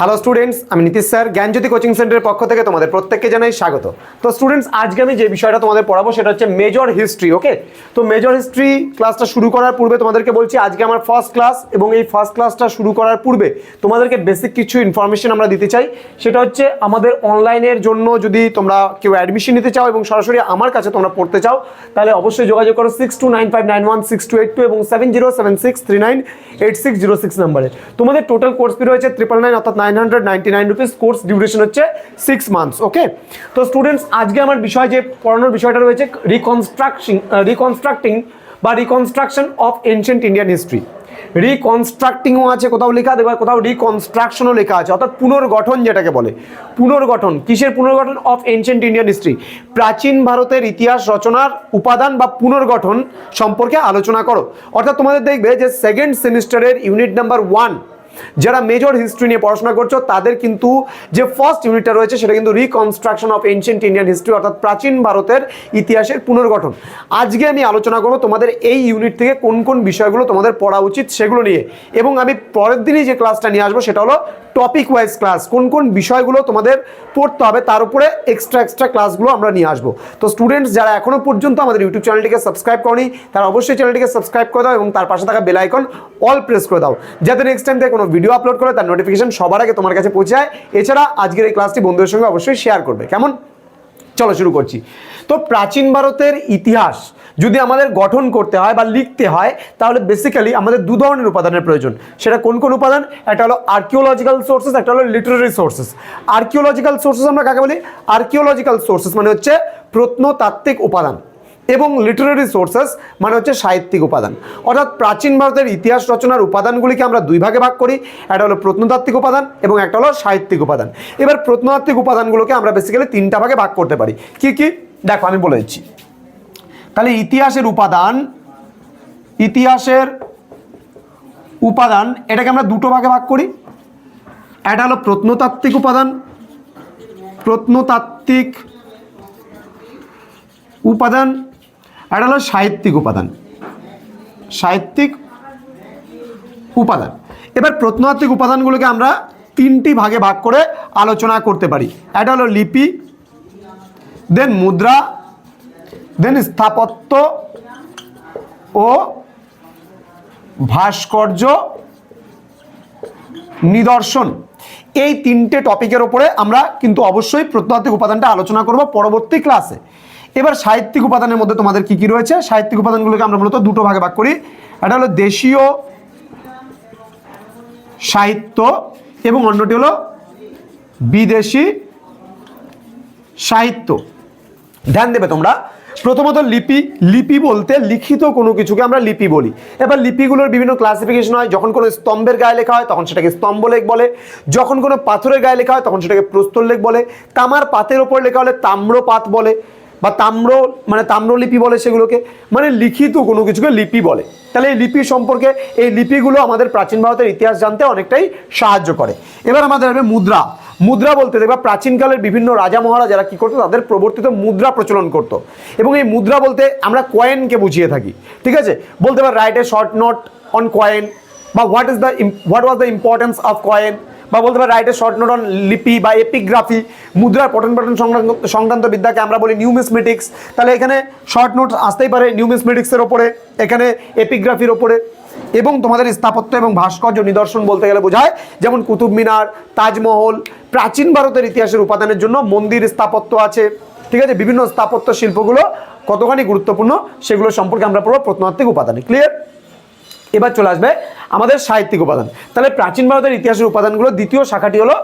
Hello students, আমি Nitish sir জ্ঞানজ্যোতি coaching সেন্টারের পক্ষ থেকে তোমাদের প্রত্যেককে জানাই স্বাগত। তো স্টুডেন্টস, আজকে আমি যে বিষয়টা তোমাদের পড়াবো সেটা হচ্ছে মেজর হিস্ট্রি। ওকে, তো মেজর হিস্ট্রি ক্লাসটা শুরু করার পূর্বে তোমাদেরকে বলছি আজকে আমার ফার্স্ট ক্লাস, এবং এই ফার্স্ট ক্লাসটা শুরু করার পূর্বে তোমাদেরকে বেসিক কিছু ইনফরমেশন আমরা দিতে চাই। সেটা হচ্ছে আমাদের অনলাইনের জন্য যদি তোমরা কেউ অ্যাডমিশন নিতে চাও এবং সরাসরি আমার কাছে তোমরা পড়তে চাও, তাহলে অবশ্যই যোগাযোগ করো 6295916282 এবং 7076398606 নম্বরে। তোমাদের টোটাল কোর্স ফি রয়েছে 999 অর্থাৎ 999 রুপিস। কোর্স ডিউরেশন হচ্ছে 6 মান্থস। ওকে, তো স্টুডেন্টস, আজকে আমার বিষয় যে পড়ানোর বিষয়টা রয়েছে reconstruction of ancient Indian history. রিকনস্ট্রাক্টিংও আছে কোথাও লেখা, দেখবা কোথাও রিকনস্ট্রাকশনও লেখা আছে, অর্থাৎ পুনর্গঠন যেটাকে বলে। পুনর্গঠন কিসের পুনর্গঠন? Of ancient Indian history. প্রাচীন ভারতের ইতিহাস রচনার উপাদান বা পুনর্গঠন সম্পর্কে আলোচনা করো। অর্থাৎ তোমাদের দেখবে যে সেকেন্ড সেমিস্টারের ইউনিট নাম্বার 1 যারা মেজর হিস্ট্রি নিয়ে পড়াশোনা করছো তাদের কিন্তু যে ফার্স্ট ইউনিটটা রয়েছে সেটা কিন্তু reconstruction of ancient Indian history, অর্থাৎ প্রাচীন ভারতের ইতিহাসের পুনর্গঠন। আজকে আমি আলোচনা করবো তোমাদের এই ইউনিট থেকে কোন কোন বিষয়গুলো তোমাদের পড়া উচিত সেগুলো নিয়ে, এবং আমি পরের দিনই যে ক্লাসটা নিয়ে আসবো সেটা হলো টপিক ওয়াইজ ক্লাস। কোন কোন বিষয়গুলো তোমাদের পড়তে হবে তার উপরে এক্সট্রা ক্লাসগুলো আমরা নিয়ে আসবো। তো স্টুডেন্টস, যারা এখনো পর্যন্ত আমাদের ইউটিউব চ্যানেলটিকে সাবস্ক্রাইব করনি তারা অবশ্যই চ্যানেলটিকে সাবস্ক্রাইব করে দাও এবং তার পাশে থাকা বেল আইকন অল প্রেস করে দাও, যাতে নেক্সট টাইম থেকে কোনো ভিডিও আপলোড করে তার নোটিফিকেশন সবার আগে তোমার কাছে পৌঁছে যায়। এছাড়া আজকের এই ক্লাসটি বন্ধুদের সঙ্গে অবশ্যই শেয়ার করবে। কেমন? চলো শুরু করছি। তো প্রাচীন ভারতের ইতিহাস যদি আমাদের গঠন করতে হয় বা লিখতে হয় তাহলে বেসিক্যালি আমাদের দু ধরনের উপাদানের প্রয়োজন। সেটা কোন কোন উপাদান? একটা হলো আর্কিওলজিক্যাল সোর্সেস, একটা হলো লিটারারি সোর্সেস। আর্কিওলজিক্যাল সোর্সেস আমরা কাকে বলি? আর্কিওলজিক্যাল সোর্সেস মানে হচ্ছে প্রত্নতাত্ত্বিক উপাদান, এবং লিটারারি সোর্সেস মানে হচ্ছে সাহিত্যিক উপাদান। অর্থাৎ প্রাচীন ভারতের ইতিহাস রচনার উপাদানগুলিকে আমরা দুই ভাগে ভাগ করি, একটা হলো প্রত্নতাত্ত্বিক উপাদান এবং একটা হলো সাহিত্যিক উপাদান। এবার প্রত্নতাত্ত্বিক উপাদানগুলোকে আমরা বেসিক্যালি তিনটা ভাগে ভাগ করতে পারি। কি কি দেখো আমি বলে দিচ্ছি। তাহলে ইতিহাসের উপাদান এটাকে আমরা দুটো ভাগে ভাগ করি। একটা হলো প্রত্নতাত্ত্বিক উপাদান, একটা হলো সাহিত্যিক উপাদান। এবার প্রত্নতাত্ত্বিক উপাদানগুলোকে আমরা তিনটি ভাগে ভাগ করে আলোচনা করতে পারি। একটা হলো লিপি, দেন মুদ্রা, দেন স্থাপত্য ও ভাস্কর্য নিদর্শন। এই তিনটে টপিকের ওপরে আমরা কিন্তু অবশ্যই প্রত্নতাত্ত্বিক উপাদানটা আলোচনা করব পরবর্তী ক্লাসে। এবার সাহিত্যিক উপাদানের মধ্যে তোমাদের কি কি রয়েছে? সাহিত্যিক উপাদানগুলোকে আমরা মূলত দুটো ভাগে ভাগ করি। একটা হলো দেশীয় সাহিত্য এবং অন্যটি হলো বিদেশি সাহিত্য। ধ্যান দেবে তোমরা। প্রথমত লিপি বলতে লিখিত কোনো কিছুকে আমরা লিপি বলি। এবার লিপিগুলোর বিভিন্ন ক্লাসিফিকেশন হয়। যখন কোনো স্তম্ভের গায়ে লেখা হয় তখন সেটাকে স্তম্ভলেখ বলে, যখন কোনো পাথরের গায়ে লেখা হয় তখন সেটাকে প্রস্তরলেখ বলে, তামার পাতের ওপর লেখা হলে তাম্রপাত বলে বা তাম্রলিপি বলে সেগুলোকে, মানে লিখিত কোনো কিছুকে লিপি বলে। তাহলে এই লিপি সম্পর্কে, এই লিপিগুলো আমাদের প্রাচীন ভারতের ইতিহাস জানতে অনেকটাই সাহায্য করে। এবার আমাদের হবে মুদ্রা বলতে দেখবা প্রাচীনকালের বিভিন্ন রাজা মহারাজ যারা কি করতো তাদের প্রবর্তিত মুদ্রা প্রচলন করতো, এবং এই মুদ্রা বলতে আমরা কয়েনকে বুঝিয়ে থাকি। ঠিক আছে, বলতে পারি write a short note on coin, বা what was the importance of coin, বা বলতে পারি write a short note on লিপি বা এপিগ্রাফি। মুদ্রার পঠন পাঠন সংক্রান্ত বিদ্যাকে আমরা বলি নিউমিসমেটিক্স। তাহলে এখানে শর্ট নোট আসতেই পারে নিউমিসমেটিক্সের ওপরে, এখানে এপিগ্রাফির ওপরে। এবং তোমাদের স্থাপত্য এবং ভাস্কর্য নিদর্শন বলতে গেলে বোঝায় যেমন কুতুব মিনার, তাজমহল। প্রাচীন ভারতের ইতিহাসের উপাদানের জন্য মন্দির স্থাপত্য আছে। ঠিক আছে, বিভিন্ন স্থাপত্য শিল্পগুলো কতখানি গুরুত্বপূর্ণ সেগুলো সম্পর্কে আমরা পড়ব প্রত্নতাত্ত্বিক উপাদানে। ক্লিয়ার? এবার চলে আসবে আমাদের সাহিত্যিক উপাদান। তাহলে প্রাচীন ভারতের ইতিহাসের উপাদানগুলো দ্বিতীয় শাখাটি হলো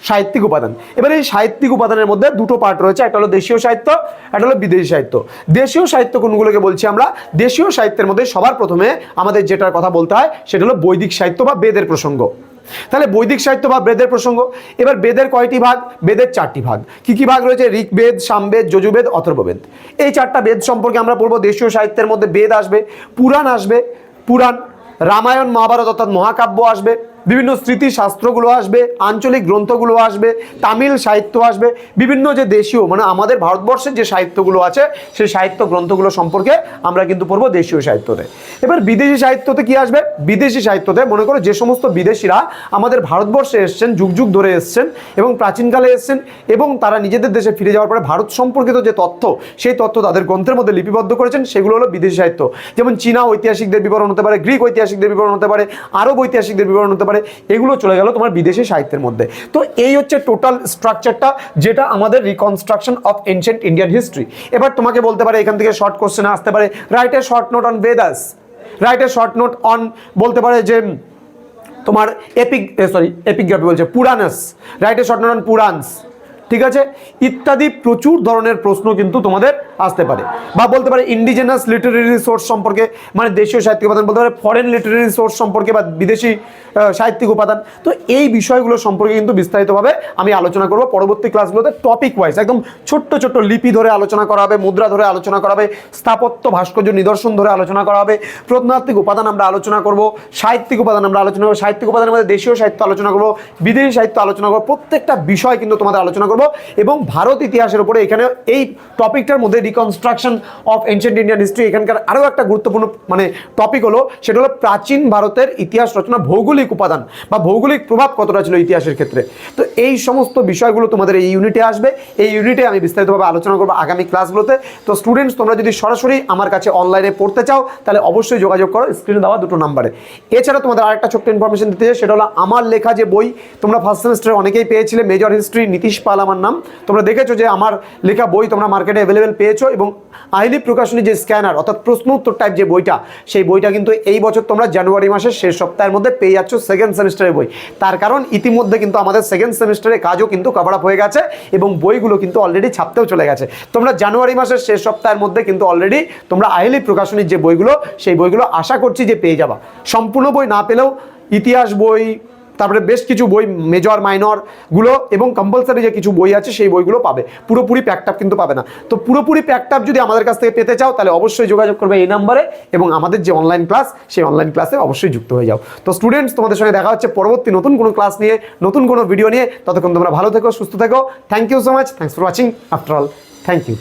সাহিত্যিক উপাদান। এবার এই সাহিত্যিক উপাদানের মধ্যে দুটো পার্ট রয়েছে, একটা হলো দেশীয় সাহিত্য, একটা হলো বিদেশি সাহিত্য। দেশীয় সাহিত্য কোনগুলোকে বলছি আমরা? দেশীয় সাহিত্যের মধ্যে সবার প্রথমে আমাদের যেটার কথা বলতে হয় সেটা হলো বৈদিক সাহিত্য বা বেদের প্রসঙ্গ। তাহলে বৈদিক সাহিত্য বা বেদের প্রসঙ্গ। এবার বেদের কয়টি ভাগ? বেদের 4টি ভাগ। কি কি ভাগ রয়েছে? ঋগ্বেদ, সামবেদ, যজুর্বেদ, অথর্ববেদ। এই 4টা বেদ সম্পর্কে আমরা পড়বো। দেশীয় সাহিত্যের মধ্যে বেদ আসবে, পুরাণ, রামায়ণ মহাভারত অর্থাৎ মহাকাব্য আসবে, বিভিন্ন স্মৃতিশাস্ত্রগুলো আসবে, আঞ্চলিক গ্রন্থগুলো আসবে, তামিল সাহিত্য আসবে, বিভিন্ন যে দেশীয় মানে আমাদের ভারতবর্ষের যে সাহিত্যগুলো আছে সেই সাহিত্য গ্রন্থগুলো সম্পর্কে আমরা কিন্তু পড়বো দেশীয় সাহিত্যতে। এবার বিদেশি সাহিত্যতে কি আসবে? বিদেশি সাহিত্যতে মনে করো যে সমস্ত বিদেশিরা আমাদের ভারতবর্ষে এসছেন, যুগ যুগ ধরে এসছেন এবং প্রাচীনকালে এসছেন এবং তারা নিজেদের দেশে ফিরে যাওয়ার পরে ভারত সম্পর্কিত যে তথ্য সেই তথ্য তাদের গ্রন্থের মধ্যে লিপিবদ্ধ করেছেন, সেগুলো হলো বিদেশি সাহিত্য। যেমন চীনা ঐতিহাসিকদের বিবরণ হতে পারে, গ্রিক ঐতিহাসিকদের বিবরণ হতে পারে, আরব ঐতিহাসিকদের বিবরণ হতে পারে, এগুলো চলে গেল তোমার বিদেশি সাহিত্যের মধ্যে। তো এই হচ্ছে টোটাল স্ট্রাকচারটা, যেটা আমাদের reconstruction of ancient Indian history. এবার তোমাকে বলতে পারে এখান থেকে শর্ট কোশ্চেন আসতে পারে, write a short note on Vedas, write a short note on, বলতে পারে যে তোমার এপিগ্রাফি বলছে Puranas, write a short note on Puranas, ঠিক আছে, ইত্যাদি প্রচুর ধরনের প্রশ্ন কিন্তু তোমাদের আসতে পারে। বা বলতে পারে ইন্ডিজেনাস লিটারেরি সোর্স সম্পর্কে, মানে দেশীয় সাহিত্যিক উপাদান, বলতে পারে ফরেন লিটারেরি সোর্স সম্পর্কে বা বিদেশি সাহিত্যিক উপাদান। তো এই বিষয়গুলো সম্পর্কে কিন্তু বিস্তারিতভাবে আমি আলোচনা করব পরবর্তী ক্লাসগুলোতে, টপিক ওয়াইজ একদম ছোট্ট ছোট্ট লিপি ধরে আলোচনা করা হবে, মুদ্রা ধরে আলোচনা করা হবে, স্থাপত্য ভাস্কর্য নিদর্শন ধরে আলোচনা করা হবে, প্রত্নতাত্ত্বিক উপাদান আমরা আলোচনা করব, সাহিত্যিক উপাদান আমরা আলোচনা করব, সাহিত্যিক উপাদানের মধ্যে দেশীয় সাহিত্য আলোচনা করব, বিদেশি সাহিত্য আলোচনা করব, প্রত্যেকটা বিষয় কিন্তু তোমাদের আলোচনা করব। এবং ভারত ইতিহাসের উপরে এখানে এই টপিকটার মধ্যে reconstruction of ancient Indian history, এখানকার আরও একটা গুরুত্বপূর্ণ মানে টপিক হলো, সেটা হলো প্রাচীন ভারতের ইতিহাস রচনা, ভৌগোলিক উপাদান বা ভৌগোলিক প্রভাব কতটা ছিল ইতিহাসের ক্ষেত্রে। তো এই সমস্ত বিষয়গুলো তোমাদের এই ইউনিটে আসবে, এই ইউনিটে আমি বিস্তারিতভাবে আলোচনা করবো আগামী ক্লাসগুলোতে। তো স্টুডেন্টস, তোমরা যদি সরাসরি আমার কাছে অনলাইনে পড়তে চাও তাহলে অবশ্যই যোগাযোগ করো স্ক্রিনে দেওয়া দুটো নাম্বারে। এছাড়া তোমাদের আরেকটা ছোট্ট ইনফরমেশন দিতে চাই, সেটা হলো আমার লেখা যে বই তোমরা ফার্স্ট সেমিস্টারে অনেকেই পেয়েছিলে, মেজর হিস্ট্রি, নীতিশ পাল আমার নাম, তোমরা দেখেছো যে আমার লেখা বই তোমরা মার্কেটে অ্যাভেলেবেল পেয়েছো। এবং আইলি প্রকাশনী যে স্ক্যানার অর্থাৎ প্রশ্ন উত্তর টাইপ যে বইটা, সেই বইটা কিন্তু এই বছর তোমরা জানুয়ারি মাসের শেষ সপ্তাহের মধ্যে পেয়ে যাচ্ছ সেকেন্ড সেমিস্টারের বই। তার কারণ ইতিমধ্যে কিন্তু আমাদের সেকেন্ড সেমিস্টারের কাজও কিন্তু কভার আপ হয়ে গেছে এবং বইগুলো কিন্তু অলরেডি ছাপতেও চলে গেছে। তোমরা জানুয়ারি মাসের শেষ সপ্তাহের মধ্যে কিন্তু অলরেডি তোমরা আইলি প্রকাশনীর যে বইগুলো, সেই বইগুলো আশা করছি যে পেয়ে যাবা। সম্পূর্ণ বই না পেলেও ইতিহাস বই, তারপরে বেশ কিছু বই মেজর মাইনর গুলো এবং কম্পালসারি যে কিছু বই আছে সেই বইগুলো পাবে, পুরোপুরি প্যাকড আপ কিন্তু পাবে না। তো পুরোপুরি প্যাকড আপ যদি আমাদের কাছ থেকে পেতে চাও তাহলে অবশ্যই যোগাযোগ করবে এই নাম্বারে এবং আমাদের যে অনলাইন ক্লাস সেই অনলাইন ক্লাসে অবশ্যই যুক্ত হয়ে যাও। তো স্টুডেন্টস, তোমাদের সঙ্গে দেখা হচ্ছে পরবর্তী নতুন কোনো ক্লাস নিয়ে, নতুন কোনো ভিডিও নিয়ে। ততক্ষণ তোমরা ভালো থেকো, সুস্থ থেকো। Thank you so much, thanks for watching. After all, thank you.